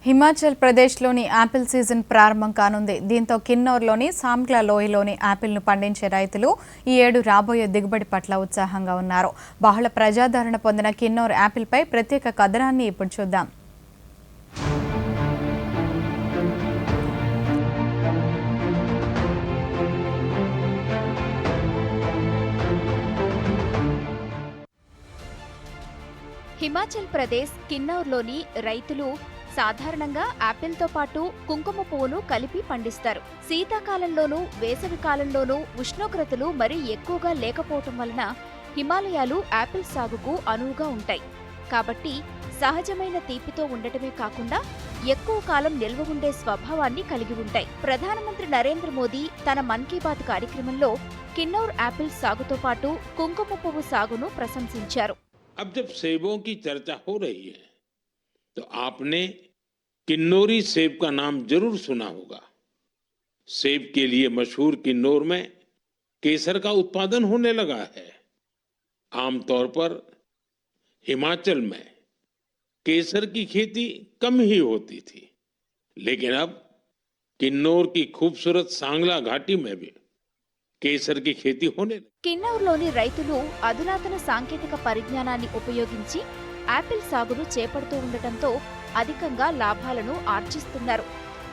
హిమాచల్ ప్రదేశ్లోని Apple season ప్రారంభం కానుంది. దీంతో కిన్నౌర్లోని సామ్గ్లా లోయలోని యాపిల్ను పండించే రైతులు ఈ ఏడు రాబోయే దిగుబడి పట్ల ఉత్సాహంగా ఉన్నారు. బహుళ ప్రజాదరణ పొందిన కిన్నౌర్ యాపిల్పై ప్రత్యేక కథనాన్ని ఇప్పుడు చూద్దాం. హిమాచల్ ప్రదేశ్ కిన్నౌర్లోని రైతులు సాధారణంగా యాపిల్తో పాటు కుంకుమ పువ్వును కలిపి పండిస్తారు. శీతాకాలంలోనూ వేసవి కాలంలోనూ ఉష్ణోగ్రతలు మరీ ఎక్కువగా లేకపోవటం వలన హిమాలయాలు యాపిల్ సాగుకు అనువుగా ఉంటాయి. కాబట్టి సహజమైన తీపితో ఉండటమే కాకుండా ఎక్కువ కాలం నిల్వ ఉండే స్వభావాన్ని కలిగి ఉంటాయి. ప్రధానమంత్రి నరేంద్ర మోదీ తన మన్ కీ బాత్ కార్యక్రమంలో కిన్నౌర్ యాపిల్ సాగుతో పాటు కుంకుమ పువ్వు సాగును ప్రశంసించారు. अब जब सेबों की चर्चा हो रही है तो आपने किन्नौरी सेब का नाम जरूर सुना होगा। सेब के लिए मशहूर किन्नौर में केसर का उत्पादन होने लगा है। आमतौर पर हिमाचल में केसर की खेती कम ही होती थी, लेकिन अब किन्नौर की खूबसूरत सांगला घाटी में भी కేసర్ కి ఖేతీ హోనే. కిన్నౌర్లోని రైతులు అధునాతన సాంకేతిక పరిజ్ఞానాన్ని ఉపయోగించి యాపిల్ సాగును చేపడుతూ ఉండటంతో అధికంగా లాభాలను ఆర్జిస్తున్నారు.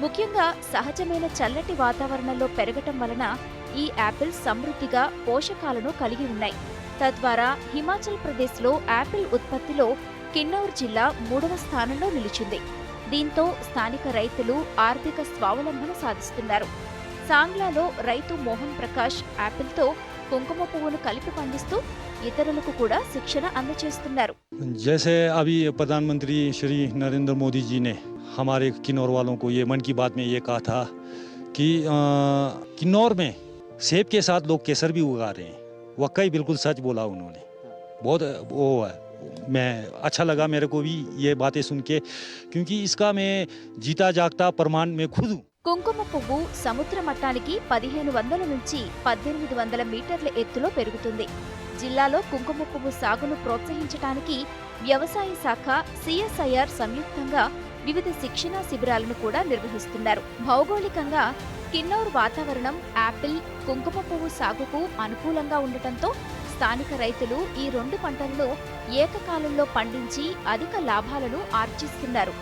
ముఖ్యంగా సహజమైన చల్లటి వాతావరణంలో పెరగటం వలన ఈ యాపిల్ సమృద్ధిగా పోషకాలను కలిగి ఉన్నాయి. తద్వారా హిమాచల్ ప్రదేశ్లో యాపిల్ ఉత్పత్తిలో కిన్నౌర్ జిల్లా 3వ స్థానంలో నిలిచింది. దీంతో స్థానిక రైతులు ఆర్థిక స్వావలంబన సాధిస్తున్నారు. సాంగ్లాలో రైతు మోహన్ ప్రకాష్ యాపిల్తో కుంకుమ పువ్వును కలిపి పండిస్తూ ఇతరులకు కూడా శిక్షణ అందజేస్తున్నారు. जैसे अभी प्रधानमंत्री श्री नरेंद्र मोदी जी ने हमारे किन्नौर वालों को ये मन की बात में ये कहा था कि किन्नौर में सेब के साथ लोग केसर भी उगा रहे हैं। वाकई बिल्कुल सच बोला उन्होंने। बहुत वो है, मैं अच्छा लगा मेरे को भी ये बातें सुन के, क्योंकि इसका मैं जीता जागता प्रमाण में खुद हूँ। కుంకుమ పువ్వు సముద్ర మట్టానికి 1500 నుంచి 1800 మీటర్ల ఎత్తులో పెరుగుతుంది. జిల్లాలో కుంకుమ పువ్వు సాగును ప్రోత్సహించడానికి వ్యవసాయ శాఖ, సిఎస్ఐఆర్ సంయుక్తంగా వివిధ శిక్షణా శిబిరాలను కూడా నిర్వహిస్తున్నారు. భౌగోళికంగా కిన్నౌర్ వాతావరణం యాపిల్, కుంకుమ పువ్వు సాగుకు అనుకూలంగా ఉండటంతో స్థానిక రైతులు ఈ 2 పంటలను ఏకకాలంలో పండించి అధిక లాభాలను ఆర్జిస్తున్నారు.